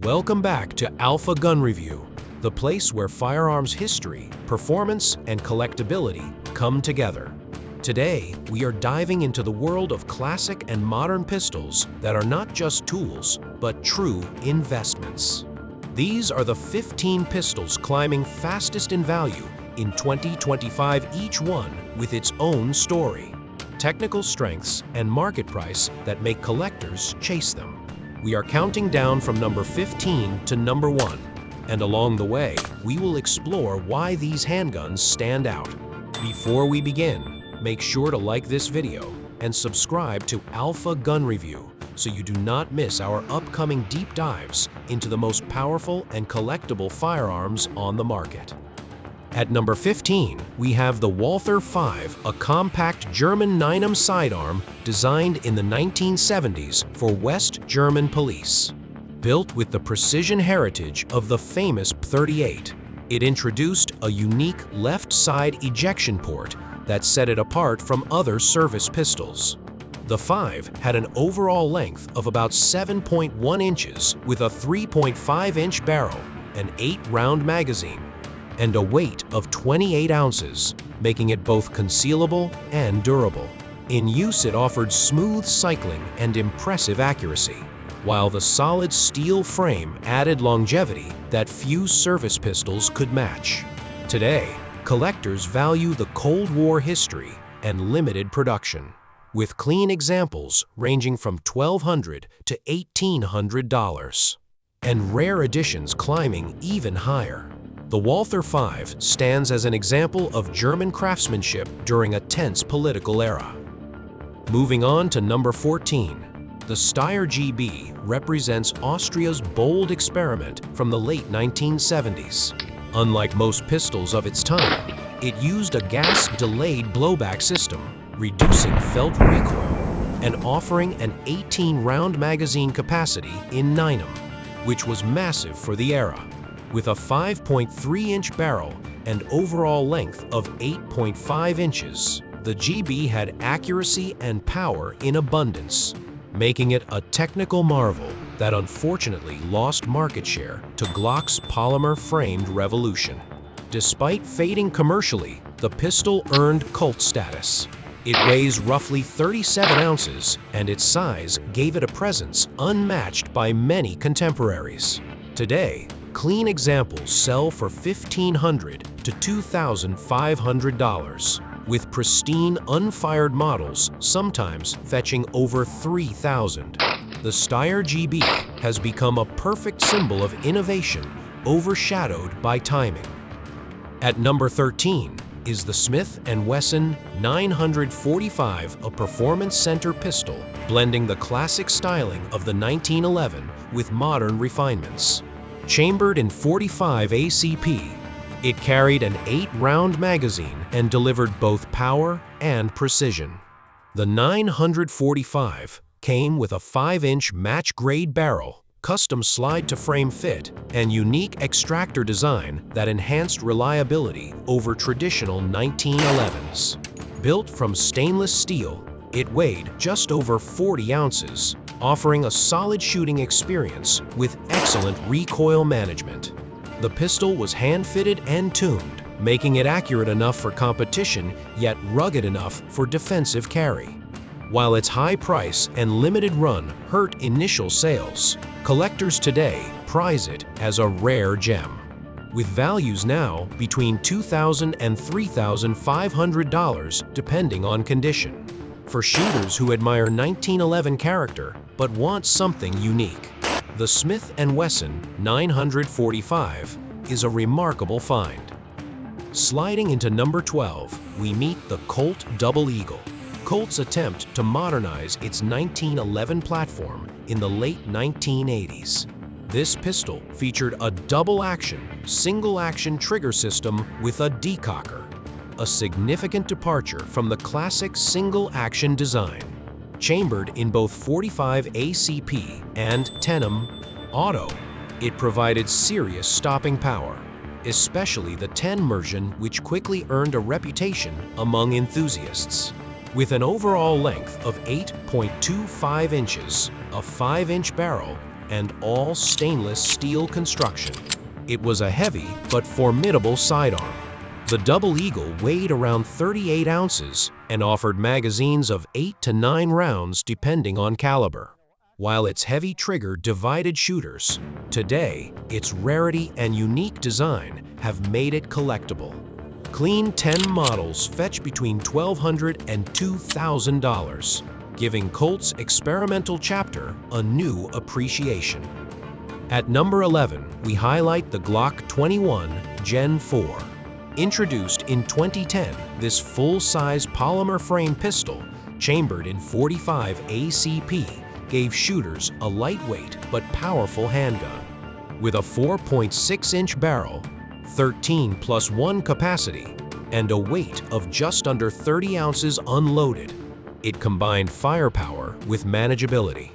Welcome back to Alpha Gunreview, the place where firearms history, performance, and collectability come together. Today, we are diving into the world of classic and modern pistols that are not just tools, but true investments. These are the 15 pistols climbing fastest in value in 2025, each one with its own story, technical strengths, and market price that make collectors chase them. We are counting down from number 15 to number 1, and along the way, we will explore why these handguns stand out. Before we begin, make sure to like this video and subscribe to Alpha Gunreview so you do not miss our upcoming deep dives into the most powerful and collectible firearms on the market. At number 15, we have the Walther 5, a compact German 9mm sidearm designed in the 1970s for West German police. Built with the precision heritage of the famous .38, it introduced a unique left side ejection port that set it apart from other service pistols. The 5 had an overall length of about 7.1 inches with a 3.5-inch barrel, an 8-round magazine, and a weight of 28 ounces, making it both concealable and durable. In use, it offered smooth cycling and impressive accuracy, while the solid steel frame added longevity that few service pistols could match. Today, collectors value the Cold War history and limited production, with clean examples ranging from $1,200 to $1,800, and rare editions climbing even higher. The Walther 5 stands as an example of German craftsmanship during a tense political era. Moving on to number 14, the Steyr GB represents Austria's bold experiment from the late 1970s. Unlike most pistols of its time, it used a gas-delayed blowback system, reducing felt recoil and offering an 18-round magazine capacity in 9mm, which was massive for the era. With a 5.3-inch barrel and overall length of 8.5 inches, the GB had accuracy and power in abundance, making it a technical marvel that unfortunately lost market share to Glock's polymer-framed Revolution. Despite fading commercially, the pistol earned cult status. It weighs roughly 37 ounces, and its size gave it a presence unmatched by many contemporaries. Today, clean examples sell for $1,500 to $2,500, with pristine unfired models sometimes fetching over $3,000. The Steyr GB has become a perfect symbol of innovation overshadowed by timing. At number 13 is the Smith & Wesson 945, a performance center pistol blending the classic styling of the 1911 with modern refinements. Chambered in .45 ACP, it carried an 8-round magazine and delivered both power and precision. The 945 came with a 5-inch match-grade barrel, custom slide-to-frame fit, and unique extractor design that enhanced reliability over traditional 1911s. Built from stainless steel, it weighed just over 40 ounces, offering a solid shooting experience with excellent recoil management. The pistol was hand-fitted and tuned, making it accurate enough for competition, yet rugged enough for defensive carry. While its high price and limited run hurt initial sales, collectors today prize it as a rare gem, with values now between $2,000 and $3,500 depending on condition. For shooters who admire 1911 character but want something unique, the Smith & Wesson 945 is a remarkable find. Sliding into number 12, we meet the Colt Double Eagle. Colt's attempt to modernize its 1911 platform in the late 1980s. This pistol featured a double-action, single-action trigger system with a decocker, a significant departure from the classic single-action design. Chambered in both .45 ACP and 10mm Auto, it provided serious stopping power, especially the 10 version, which quickly earned a reputation among enthusiasts. With an overall length of 8.25 inches, a 5-inch barrel, and all stainless steel construction. It was a heavy but formidable sidearm. The Double Eagle weighed around 38 ounces and offered magazines of 8 to 9 rounds depending on caliber. While its heavy trigger divided shooters, today its rarity and unique design have made it collectible. Clean 10 models fetch between $1,200 and $2,000, giving Colt's experimental chapter a new appreciation. At number 11, we highlight the Glock 21 Gen 4. Introduced in 2010, this full-size polymer frame pistol, chambered in .45 ACP, gave shooters a lightweight but powerful handgun. With a 4.6-inch barrel, 13+1 capacity, and a weight of just under 30 ounces unloaded, it combined firepower with manageability.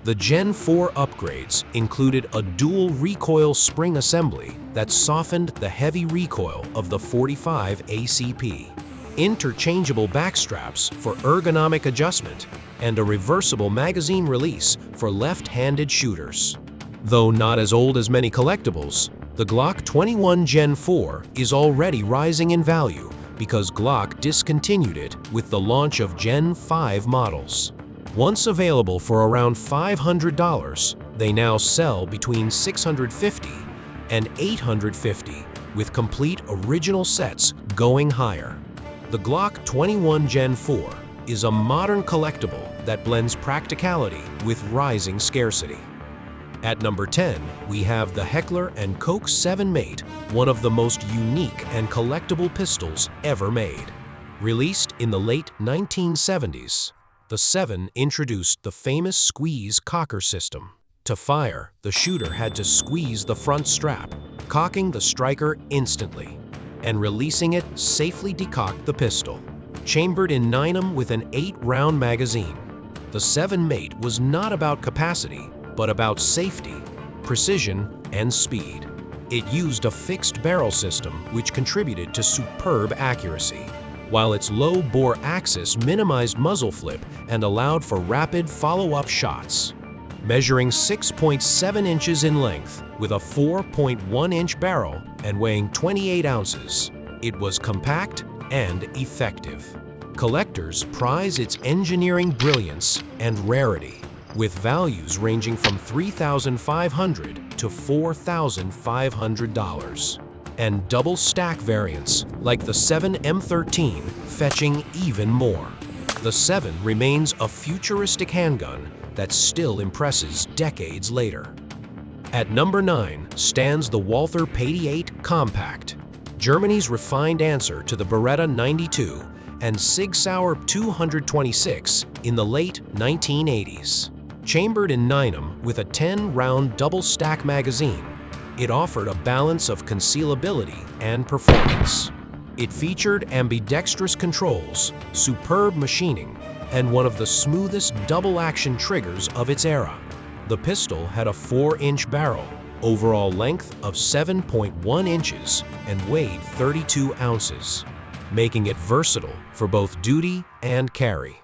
The Gen 4 upgrades included a dual recoil spring assembly that softened the heavy recoil of the .45 ACP, interchangeable backstraps for ergonomic adjustment, and a reversible magazine release for left-handed shooters. Though not as old as many collectibles, the Glock 21 Gen 4 is already rising in value because Glock discontinued it with the launch of Gen 5 models. Once available for around $500, they now sell between $650 and $850, with complete original sets going higher. The Glock 21 Gen 4 is a modern collectible that blends practicality with rising scarcity. At number 10, we have the Heckler & Koch 7-Mate, one of the most unique and collectible pistols ever made. Released in the late 1970s, the 7 introduced the famous squeeze cocker system. To fire, the shooter had to squeeze the front strap, cocking the striker instantly, and releasing it safely decocked the pistol. Chambered in 9mm with an 8-round magazine, the 7-Mate was not about capacity, but about safety, precision, and speed. It used a fixed barrel system which contributed to superb accuracy, while its low-bore axis minimized muzzle flip and allowed for rapid follow-up shots. Measuring 6.7 inches in length with a 4.1-inch barrel and weighing 28 ounces, it was compact and effective. Collectors prize its engineering brilliance and rarity, with values ranging from $3,500 to $4,500, and double stack variants like the 7M13 fetching even more. The 7 remains a futuristic handgun that still impresses decades later. At number 9 stands the Walther 88 Compact, Germany's refined answer to the Beretta 92 and Sig Sauer 226 in the late 1980s. Chambered in 9mm with a 10-round double-stack magazine, it offered a balance of concealability and performance. It featured ambidextrous controls, superb machining, and one of the smoothest double-action triggers of its era. The pistol had a 4-inch barrel, overall length of 7.1 inches, and weighed 32 ounces, making it versatile for both duty and carry.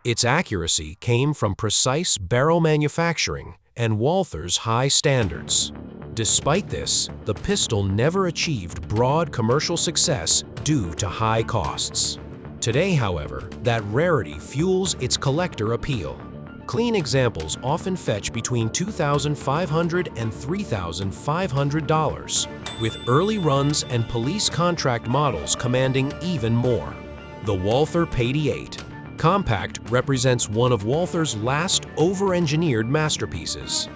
Its accuracy came from precise barrel manufacturing and Walther's high standards. Despite this, the pistol never achieved broad commercial success due to high costs. Today, however, that rarity fuels its collector appeal. Clean examples often fetch between $2,500 and $3,500, with early runs and police contract models commanding even more. The Walther 88 Compact represents one of Walther's last over-engineered masterpieces.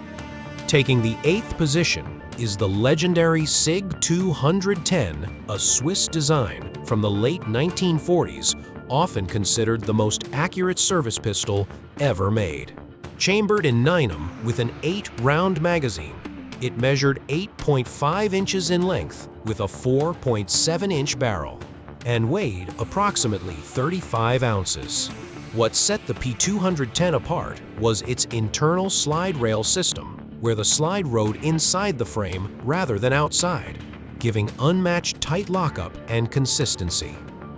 Taking the 8th position is the legendary Sig 210, a Swiss design from the late 1940s, often considered the most accurate service pistol ever made. Chambered in 9mm with an 8-round magazine, it measured 8.5 inches in length with a 4.7-inch barrel and weighed approximately 35 ounces. What set the P210 apart was its internal slide rail system, where the slide rode inside the frame rather than outside, giving unmatched tight lockup and consistency.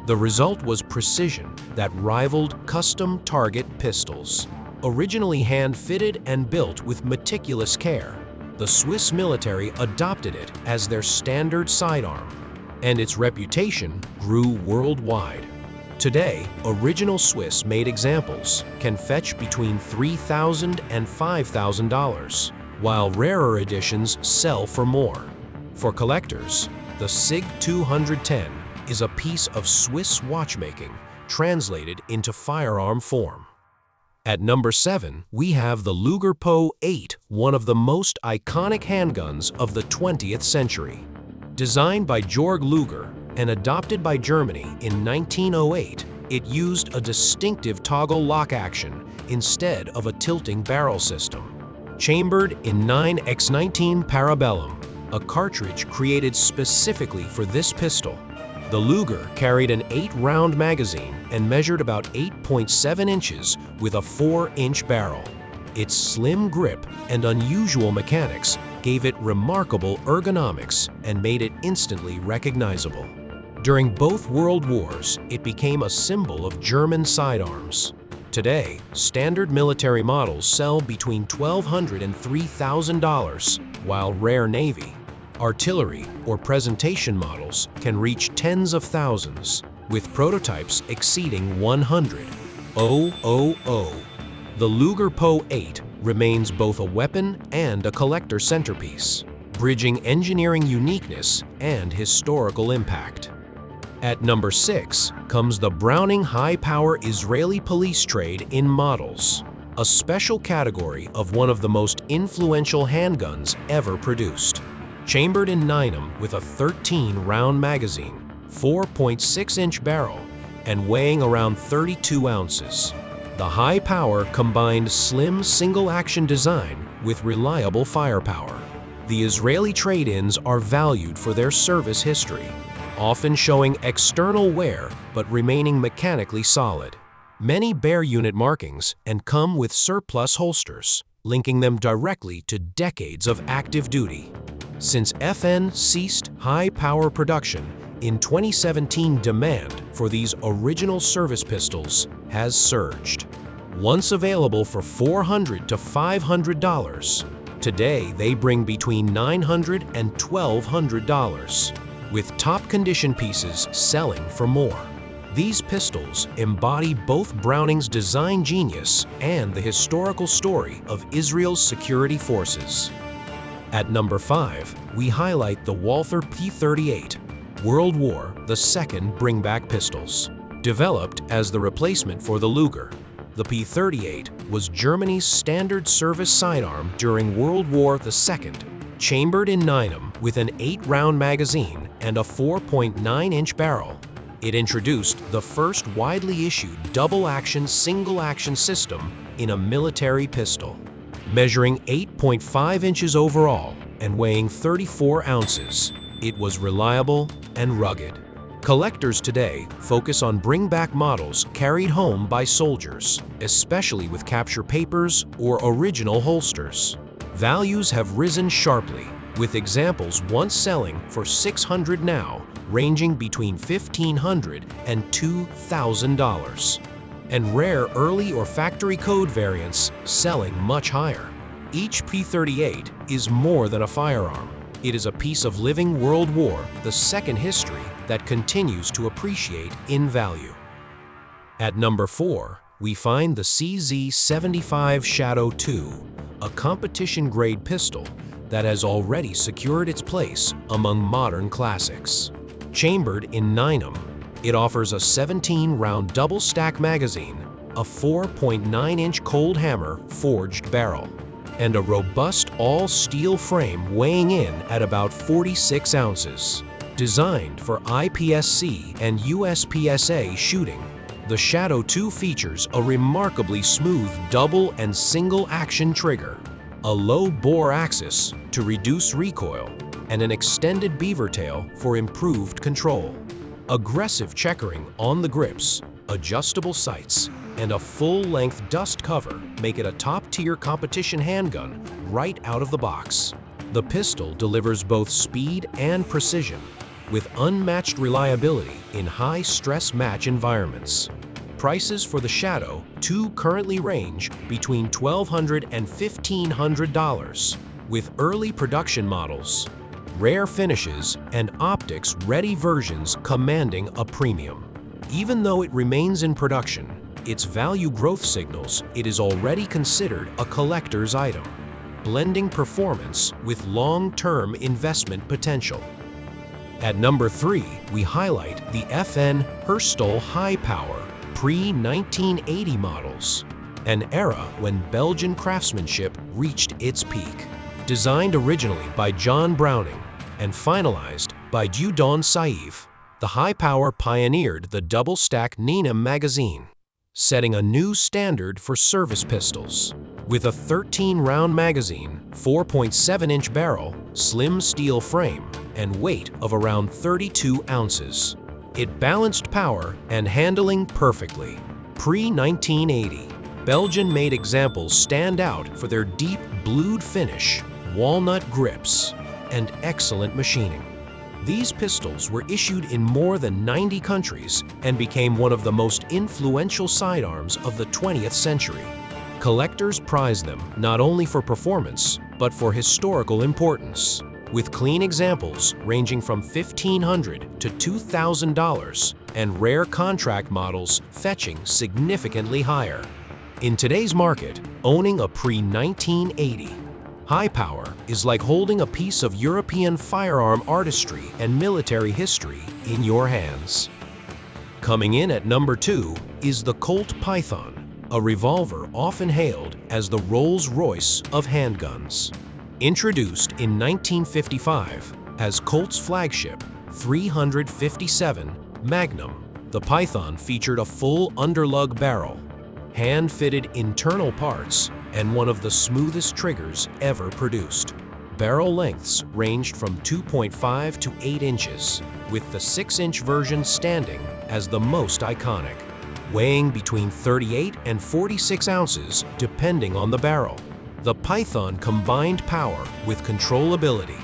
The result was precision that rivaled custom target pistols. Originally hand-fitted and built with meticulous care, the Swiss military adopted it as their standard sidearm, and its reputation grew worldwide. Today, original Swiss-made examples can fetch between $3,000 and $5,000, while rarer editions sell for more. For collectors, the SIG 210 is a piece of Swiss watchmaking translated into firearm form. At number 7, we have the Luger Po 8, one of the most iconic handguns of the 20th century. Designed by Georg Luger and adopted by Germany in 1908, it used a distinctive toggle lock action instead of a tilting barrel system. Chambered in 9x19 Parabellum, a cartridge created specifically for this pistol, the Luger carried an 8-round magazine and measured about 8.7 inches with a 4-inch barrel. Its slim grip and unusual mechanics gave it remarkable ergonomics and made it instantly recognizable. During both World Wars, it became a symbol of German sidearms. Today, standard military models sell between $1,200 and $3,000, while rare Navy, artillery, or presentation models can reach tens of thousands, with prototypes exceeding 100,000. The Luger Po 8 remains both a weapon and a collector centerpiece, bridging engineering uniqueness and historical impact. At number 6 comes the Browning high-power Israeli police trade in models, a special category of one of the most influential handguns ever produced. Chambered in 9mm with a 13-round magazine, 4.6-inch barrel, and weighing around 32 ounces. The high power combined slim single-action design with reliable firepower. The Israeli trade-ins are valued for their service history, often showing external wear but remaining mechanically solid. Many bear unit markings and come with surplus holsters, linking them directly to decades of active duty. Since FN ceased high-power production in 2017, demand for these original service pistols has surged. Once available for $400 to $500, today they bring between $900 and $1,200, with top condition pieces selling for more. These pistols embody both Browning's design genius and the historical story of Israel's security forces. At number 5, we highlight the Walther P38, World War II bringback pistols. Developed as the replacement for the Luger, the P38 was Germany's standard service sidearm during World War II, chambered in 9mm with an 8-round magazine and a 4.9-inch barrel. It introduced the first widely issued double-action single-action system in a military pistol. Measuring 8.5 inches overall and weighing 34 ounces, it was reliable and rugged. Collectors today focus on bring-back models carried home by soldiers, especially with capture papers or original holsters. Values have risen sharply, with examples once selling for $600 now, ranging between $1,500 and $2,000. And rare early or factory code variants selling much higher. Each P38 is more than a firearm. It is a piece of living World War II history that continues to appreciate in value. At number 4, we find the CZ75 Shadow 2, a competition-grade pistol that has already secured its place among modern classics. Chambered in 9mm, it offers a 17-round double-stack magazine, a 4.9-inch cold hammer forged barrel, and a robust all-steel frame weighing in at about 46 ounces. Designed for IPSC and USPSA shooting, the Shadow 2 features a remarkably smooth double and single-action trigger, a low-bore axis to reduce recoil, and an extended beaver tail for improved control. Aggressive checkering on the grips, adjustable sights, and a full-length dust cover make it a top-tier competition handgun right out of the box. The pistol delivers both speed and precision, with unmatched reliability in high-stress match environments. Prices for the Shadow 2 currently range between $1,200 and $1,500, with early production models, rare finishes, and optics-ready versions commanding a premium. Even though it remains in production, its value growth signals it is already considered a collector's item, blending performance with long-term investment potential. At number 3, we highlight the FN Herstal High Power pre-1980 models, an era when Belgian craftsmanship reached its peak. Designed originally by John Browning and finalized by Dieudonné Saïf, the High Power pioneered the double-stack Nina magazine, setting a new standard for service pistols. With a 13-round magazine, 4.7-inch barrel, slim steel frame, and weight of around 32 ounces, it balanced power and handling perfectly. Pre-1980, Belgian-made examples stand out for their deep blued finish, walnut grips, and excellent machining. These pistols were issued in more than 90 countries and became one of the most influential sidearms of the 20th century. Collectors prize them not only for performance, but for historical importance, with clean examples ranging from $1,500 to $2,000 and rare contract models fetching significantly higher. In today's market, owning a pre-1980 High Power is like holding a piece of European firearm artistry and military history in your hands. Coming in at number 2 is the Colt Python, a revolver often hailed as the Rolls-Royce of handguns. Introduced in 1955 as Colt's flagship 357 Magnum, the Python featured a full underlug barrel, hand-fitted internal parts, and one of the smoothest triggers ever produced. Barrel lengths ranged from 2.5 to 8 inches, with the 6-inch version standing as the most iconic, weighing between 38 and 46 ounces depending on the barrel. The Python combined power with controllability,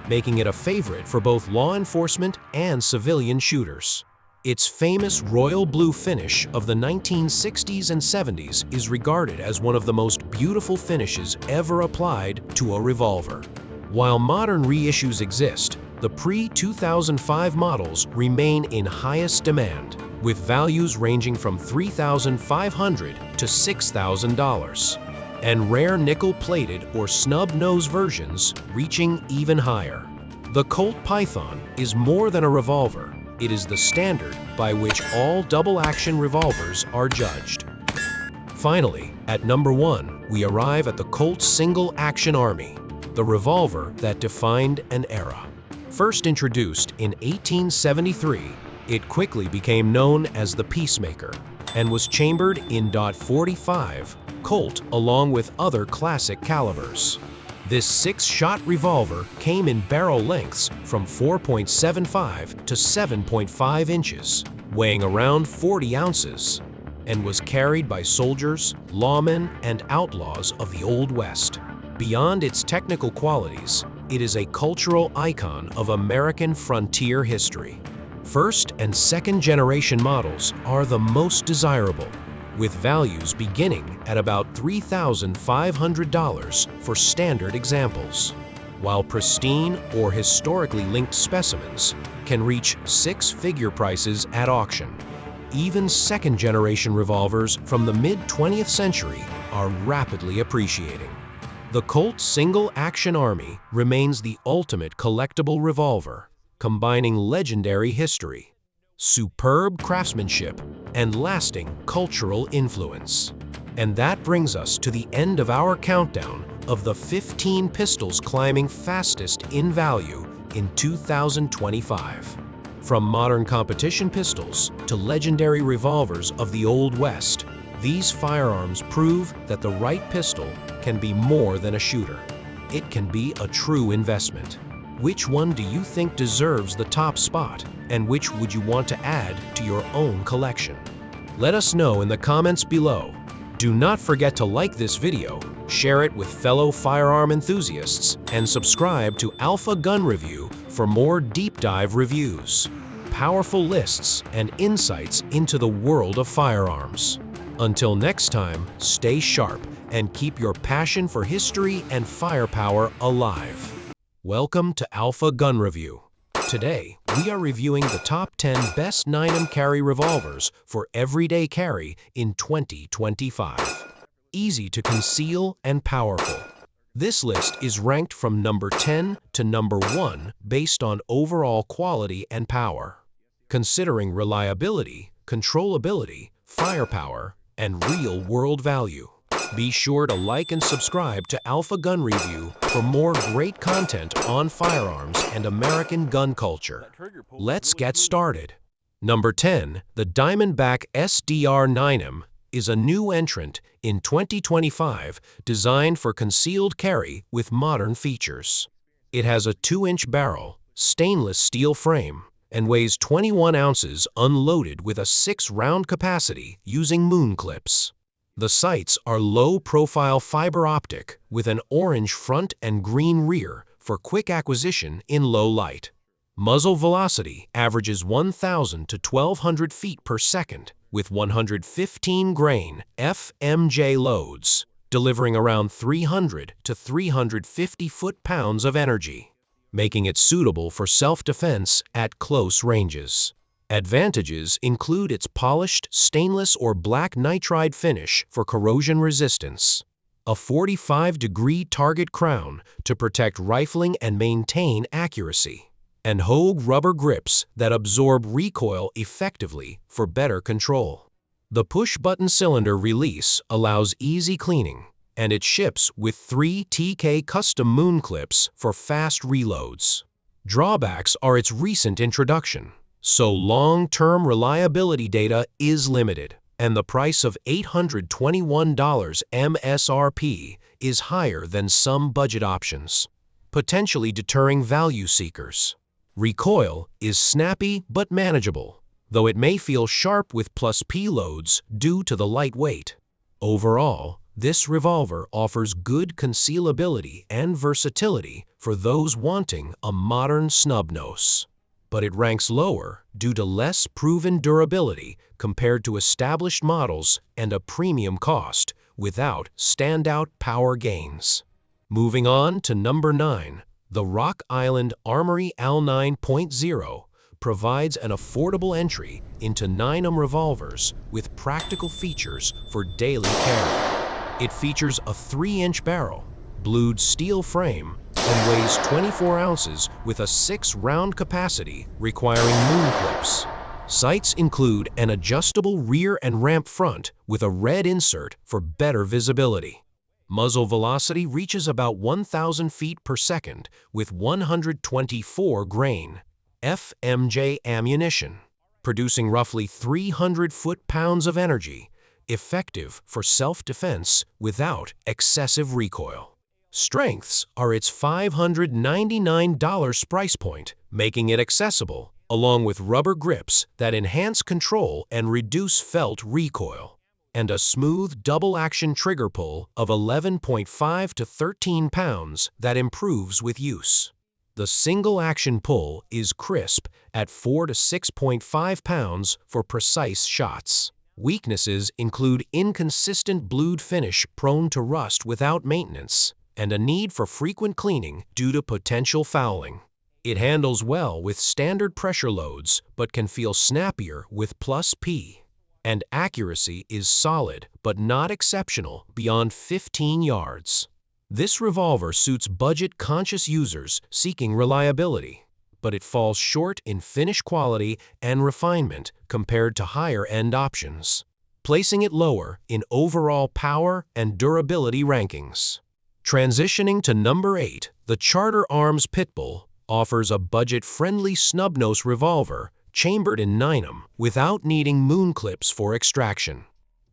making it a favorite for both law enforcement and civilian shooters. Its famous royal blue finish of the 1960s and 70s is regarded as one of the most beautiful finishes ever applied to a revolver. While modern reissues exist, the pre-2005 models remain in highest demand, with values ranging from $3,500 to $6,000, and rare nickel-plated or snub-nose versions reaching even higher. The Colt Python is more than a revolver. It is the standard by which all double-action revolvers are judged. Finally, at number 1, we arrive at the Colt Single-Action Army, the revolver that defined an era. First introduced in 1873, it quickly became known as the Peacemaker and was chambered in .45 Colt along with other classic calibers. This 6-shot revolver came in barrel lengths from 4.75 to 7.5 inches, weighing around 40 ounces, and was carried by soldiers, lawmen, and outlaws of the Old West. Beyond its technical qualities, it is a cultural icon of American frontier history. First and second generation models are the most desirable, with values beginning at about $3,500 for standard examples, while pristine or historically linked specimens can reach 6-figure prices at auction. Even second-generation revolvers from the mid-20th century are rapidly appreciating. The Colt Single-Action Army remains the ultimate collectible revolver, combining legendary history, superb craftsmanship, and lasting cultural influence. And that brings us to the end of our countdown of the 15 pistols climbing fastest in value in 2025. From modern competition pistols to legendary revolvers of the Old West, these firearms prove that the right pistol can be more than a shooter. It can be a true investment. Which one do you think deserves the top spot, and which would you want to add to your own collection? Let us know in the comments below. Do not forget to like this video, share it with fellow firearm enthusiasts, and subscribe to Alpha Gun Review for more deep dive reviews. powerful lists and insights into the world of firearms. Until next time, stay sharp and keep your passion for history and firepower alive. Welcome to Alpha Gun Review. Today, we are reviewing the top 10 best 9mm carry revolvers for everyday carry in 2025. Easy to conceal and powerful. This list is ranked from number 10 to number 1 based on overall quality and power. Considering reliability, controllability, firepower, and real-world value. Be sure to like and subscribe to Alpha Gun Review for more great content on firearms and American gun culture. Let's get started. Number 10, the Diamondback SDR 9mm is a new entrant in 2025 designed for concealed carry with modern features. It has a 2-inch barrel, stainless steel frame, and weighs 21 ounces unloaded with a 6-round capacity using moon clips. The sights are low-profile fiber optic with an orange front and green rear for quick acquisition in low light. Muzzle velocity averages 1,000 to 1,200 feet per second with 115 grain FMJ loads, delivering around 300 to 350 foot-pounds of energy, making it suitable for self-defense at close ranges. Advantages include its polished stainless or black nitride finish for corrosion resistance, a 45-degree target crown to protect rifling and maintain accuracy, and Hogue rubber grips that absorb recoil effectively for better control. The push-button cylinder release allows easy cleaning, and it ships with 3 TK custom moon clips for fast reloads. Drawbacks are its recent introduction, so long-term reliability data is limited, and the price of $821 MSRP is higher than some budget options, potentially deterring value seekers. Recoil is snappy but manageable, though it may feel sharp with +P loads due to the light weight. Overall, this revolver offers good concealability and versatility for those wanting a modern snub-nose. But it ranks lower due to less proven durability compared to established models and a premium cost without standout power gains. Moving on to number 9, the Rock Island Armory AL 9.0 provides an affordable entry into 9mm revolvers with practical features for daily carry. It features a 3-inch barrel, blued steel frame, and weighs 24 ounces with a 6-round capacity requiring moon clips. Sights include an adjustable rear and ramp front with a red insert for better visibility. Muzzle velocity reaches about 1,000 feet per second with 124 grain FMJ ammunition, producing roughly 300 foot-pounds of energy, effective for self-defense without excessive recoil. Strengths are its $599 price point, making it accessible, along with rubber grips that enhance control and reduce felt recoil, and a smooth double-action trigger pull of 11.5 to 13 pounds that improves with use. The single-action pull is crisp at 4 to 6.5 pounds for precise shots. Weaknesses include inconsistent blued finish prone to rust without maintenance, and a need for frequent cleaning due to potential fouling. It handles well with standard pressure loads but can feel snappier with +P. And accuracy is solid but not exceptional beyond 15 yards. This revolver suits budget-conscious users seeking reliability, but it falls short in finish quality and refinement compared to higher-end options, placing it lower in overall power and durability rankings. Transitioning to number 8, the Charter Arms Pitbull offers a budget-friendly snub-nose revolver chambered in 9mm without needing moon clips for extraction.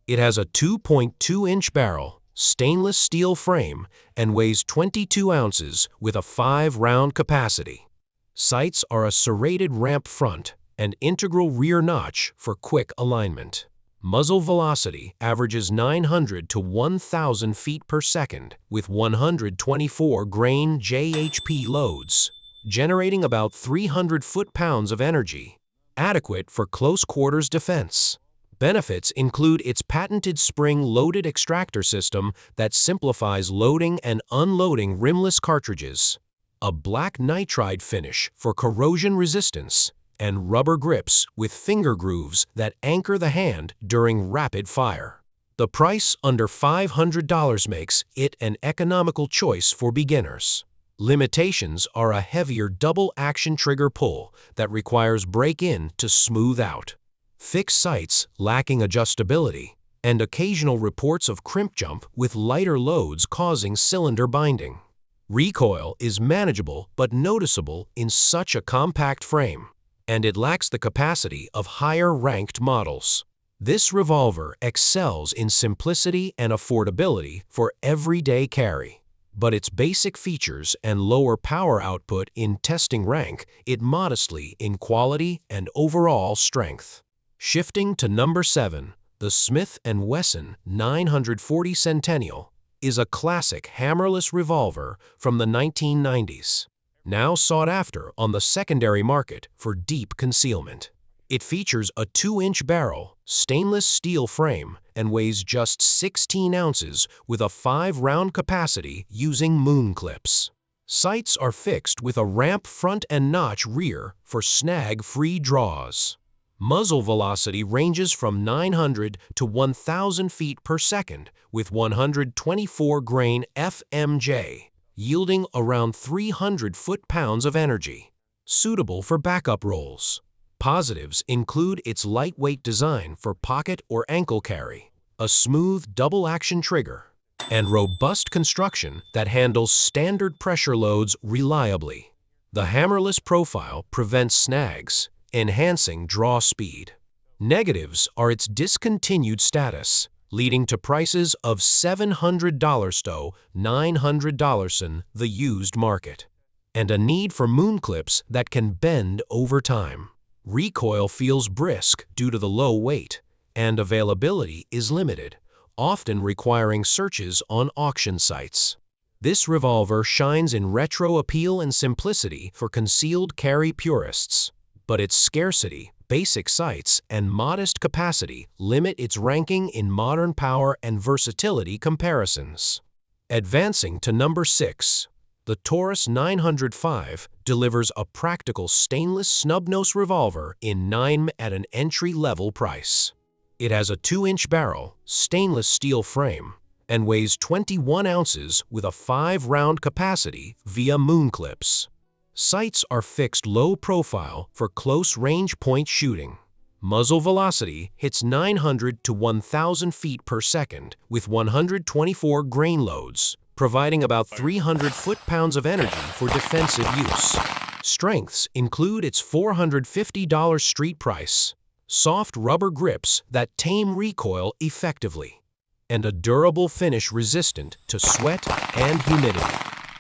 It has a 2.2-inch barrel, stainless steel frame, and weighs 22 ounces with a 5-round capacity. Sights are a serrated ramp front and integral rear notch for quick alignment. Muzzle velocity averages 900 to 1,000 feet per second with 124 grain JHP loads, generating about 300 foot-pounds of energy. adequate for close quarters defense. Benefits include its patented spring-loaded extractor system that simplifies loading and unloading rimless cartridges, a black nitride finish for corrosion resistance, and rubber grips with finger grooves that anchor the hand during rapid fire. The price under $500 makes it an economical choice for beginners. Limitations are a heavier double-action trigger pull that requires break-in to smooth out, fixed sights lacking adjustability, and occasional reports of crimp jump with lighter loads causing cylinder binding. Recoil is manageable but noticeable in such a compact frame, and it lacks the capacity of higher-ranked models. This revolver excels in simplicity and affordability for everyday carry, but its basic features and lower power output in testing rank it modestly in quality and overall strength. Shifting to number 7, the Smith & Wesson 940 Centennial is a classic hammerless revolver from the 1990s, now sought after on the secondary market for deep concealment. It features a 2-inch barrel, stainless steel frame, and weighs just 16 ounces with a 5-round capacity using moon clips. Sights are fixed with a ramp front and notch rear for snag-free draws. Muzzle velocity ranges from 900 to 1,000 feet per second with 124 grain FMJ, yielding around 300 foot-pounds of energy. Suitable for backup rolls. Positives include its lightweight design for pocket or ankle carry, a smooth double-action trigger, and robust construction that handles standard pressure loads reliably. The hammerless profile prevents snags, enhancing draw speed. Negatives are its discontinued status, leading to prices of $700 to $900 in the used market, and a need for moon clips that can bend over time. Recoil feels brisk due to the low weight, and availability is limited, often requiring searches on auction sites. This revolver shines in retro appeal and simplicity for concealed carry purists, but its scarcity, basic sights, and modest capacity limit its ranking in modern power and versatility comparisons. Advancing to number 6. The Taurus 905 delivers a practical stainless snub-nose revolver in 9mm at an entry-level price. It has a 2-inch barrel, stainless steel frame, and weighs 21 ounces with a 5-round capacity via moon clips. Sights are fixed low profile for close-range point shooting. Muzzle velocity hits 900 to 1,000 feet per second with 124 grain loads, providing about 300 foot-pounds of energy for defensive use. Strengths include its $450 street price, soft rubber grips that tame recoil effectively, and a durable finish resistant to sweat and humidity.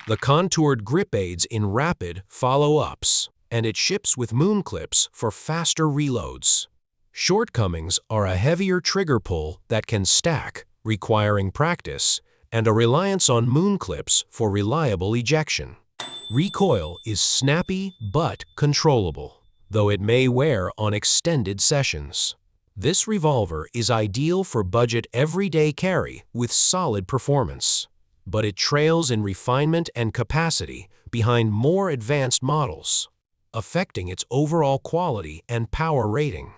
The contoured grip aids in rapid follow-ups, and it ships with moon clips for faster reloads. Shortcomings are a heavier trigger pull that can stack, requiring practice, and a reliance on moon clips for reliable ejection. Recoil is snappy but controllable, though it may wear on extended sessions. This revolver is ideal for budget everyday carry with solid performance, but it trails in refinement and capacity behind more advanced models, affecting its overall quality and power rating.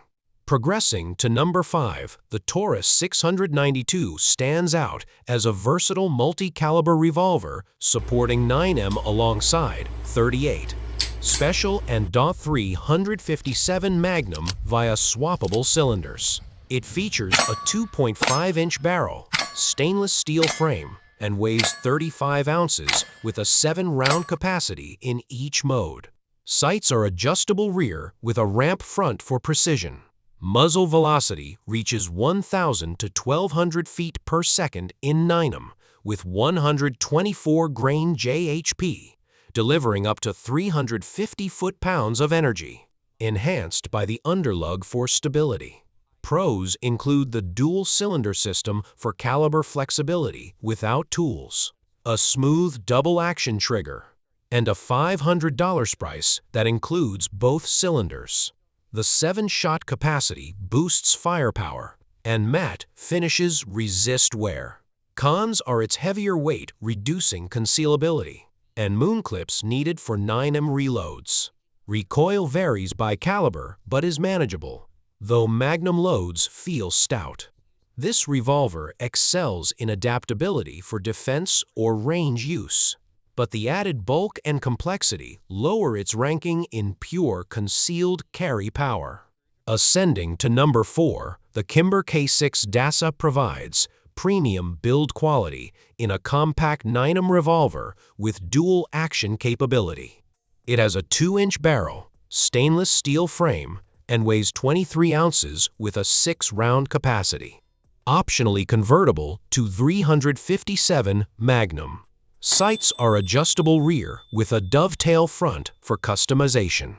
Progressing to number 5, the Taurus 692 stands out as a versatile multi-caliber revolver supporting 9mm alongside .38, Special and .357 Magnum via swappable cylinders. It features a 2.5-inch barrel, stainless steel frame, and weighs 35 ounces with a 7-round capacity in each mode. Sights are adjustable rear with a ramp front for precision. Muzzle velocity reaches 1,000 to 1,200 feet per second in 9mm with 124 grain JHP, delivering up to 350 foot-pounds of energy, enhanced by the underlug for stability. Pros include the dual-cylinder system for caliber flexibility without tools, a smooth double-action trigger, and a $500 price that includes both cylinders. The 7-shot capacity boosts firepower, and matte finishes resist wear. Cons are its heavier weight reducing concealability, and moon clips needed for 9mm reloads. Recoil varies by caliber but is manageable, though magnum loads feel stout. This revolver excels in adaptability for defense or range use, but the added bulk and complexity lower its ranking in pure concealed carry power. Ascending to number 4, the Kimber K6 DASA provides premium build quality in a compact 9mm revolver with dual action capability. It has a 2-inch barrel, stainless steel frame, and weighs 23 ounces with a 6-round capacity. Optionally convertible to 357 Magnum. Sights are adjustable rear with a dovetail front for customization.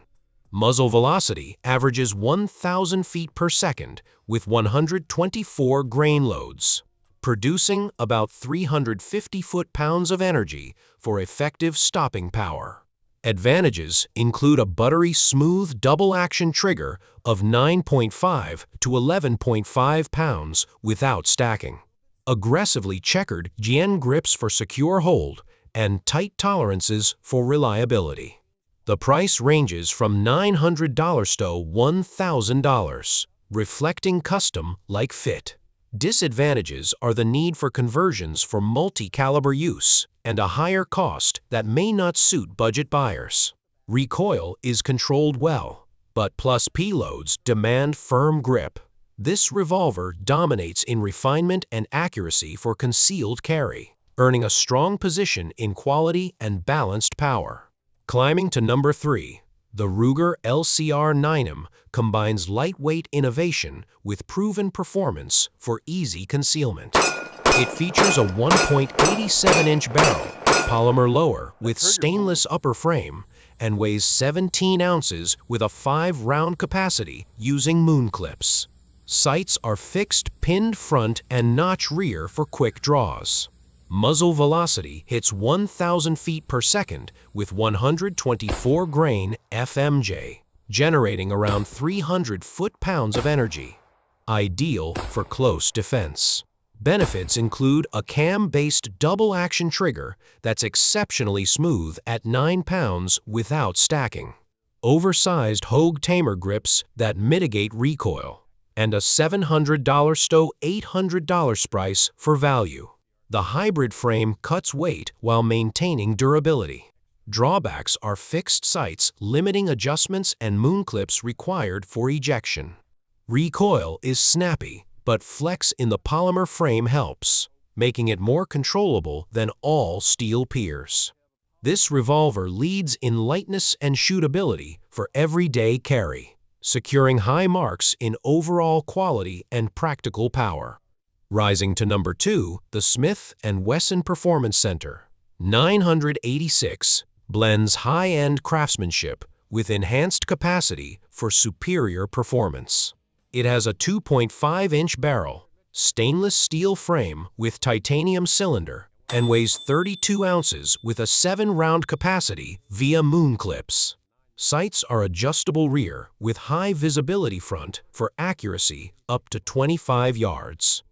Muzzle velocity averages 1,000 feet per second with 124 grain loads, producing about 350 foot-pounds of energy for effective stopping power. Advantages include a buttery smooth double-action trigger of 9.5 to 11.5 pounds without stacking, aggressively checkered GN grips for secure hold, and tight tolerances for reliability. The price ranges from $900 to $1,000, reflecting custom-like fit. Disadvantages are the need for conversions for multi-caliber use and a higher cost that may not suit budget buyers. Recoil is controlled well, but plus P loads demand firm grip. This revolver dominates in refinement and accuracy for concealed carry, earning a strong position in quality and balanced power. Climbing to number 3, the Ruger LCR 9mm combines lightweight innovation with proven performance for easy concealment. It features a 1.87-inch barrel, polymer lower with stainless upper frame, and weighs 17 ounces with a 5-round capacity using moon clips. Sights are fixed pinned front and notch rear for quick draws. Muzzle velocity hits 1,000 feet per second with 124 grain FMJ, generating around 300 foot-pounds of energy. Ideal for close defense. Benefits include a cam-based double-action trigger that's exceptionally smooth at 9 pounds without stacking, oversized Hogue Tamer grips that mitigate recoil, and a $700 to $800 price for value. The hybrid frame cuts weight while maintaining durability. Drawbacks are fixed sights limiting adjustments and moon clips required for ejection. Recoil is snappy, but flex in the polymer frame helps, making it more controllable than all steel peers. This revolver leads in lightness and shootability for everyday carry, securing high marks in overall quality and practical power. Rising to number 2, the Smith & Wesson Performance Center 986 blends high-end craftsmanship with enhanced capacity for superior performance. It has a 2.5-inch barrel, stainless steel frame with titanium cylinder, and weighs 32 ounces with a 7-round capacity via moon clips. Sights are adjustable rear with high visibility front for accuracy up to 25 yards.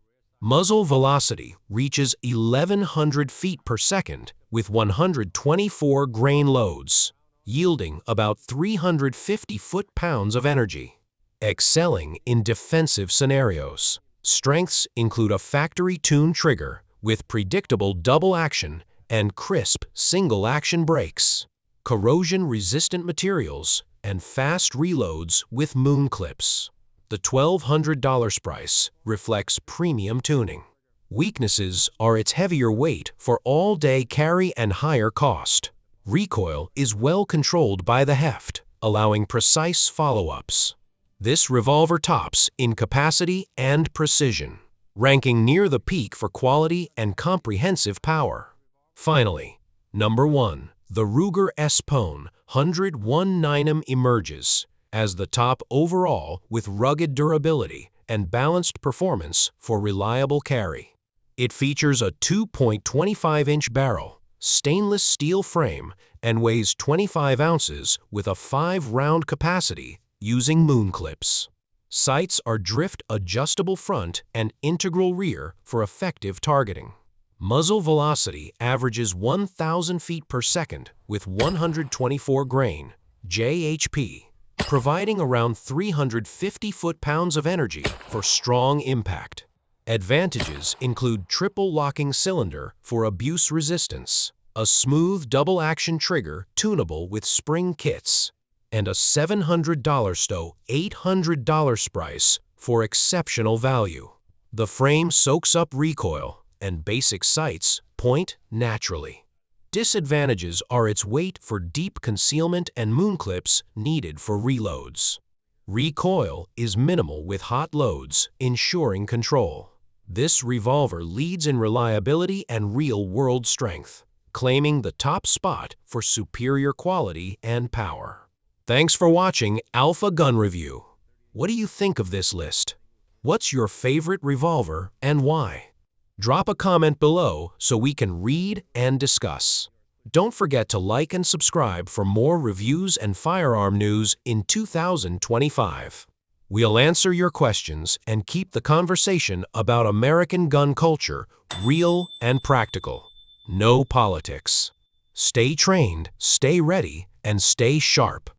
Muzzle velocity reaches 1,100 feet per second with 124 grain loads, yielding about 350 foot-pounds of energy. Excelling in defensive scenarios. Strengths include a factory-tuned trigger with predictable double action and crisp single-action brakes, corrosion-resistant materials, and fast reloads with moon clips. The $1,200 price reflects premium tuning. Weaknesses are its heavier weight for all-day carry and higher cost. Recoil is well controlled by the heft, allowing precise follow-ups. This revolver tops in capacity and precision, ranking near the peak for quality and comprehensive power. Finally, number 1, the Ruger S-Pone 101 9mm emerges as the top overall with rugged durability and balanced performance for reliable carry. It features a 2.25-inch barrel, stainless steel frame, and weighs 25 ounces with a 5-round capacity using moon clips. Sights are drift-adjustable front and integral rear for effective targeting. Muzzle velocity averages 1,000 feet per second with 124 grain (JHP), providing around 350 foot-pounds of energy for strong impact. Advantages include triple locking cylinder for abuse resistance, a smooth double-action trigger tunable with spring kits, and a $700 stow $800 price for exceptional value. The frame soaks up recoil, and basic sights point naturally. Disadvantages are its weight for deep concealment and moon clips needed for reloads. Recoil is minimal with hot loads, ensuring control. This revolver leads in reliability and real-world strength, claiming the top spot for superior quality and power. Thanks for watching Alpha Gun Review. What do you think of this list? What's your favorite revolver and why? Drop a comment below so we can read and discuss. Don't forget to like and subscribe for more reviews and firearm news in 2025. We'll answer your questions and keep the conversation about American gun culture real and practical. No politics. Stay trained, stay ready, and stay sharp.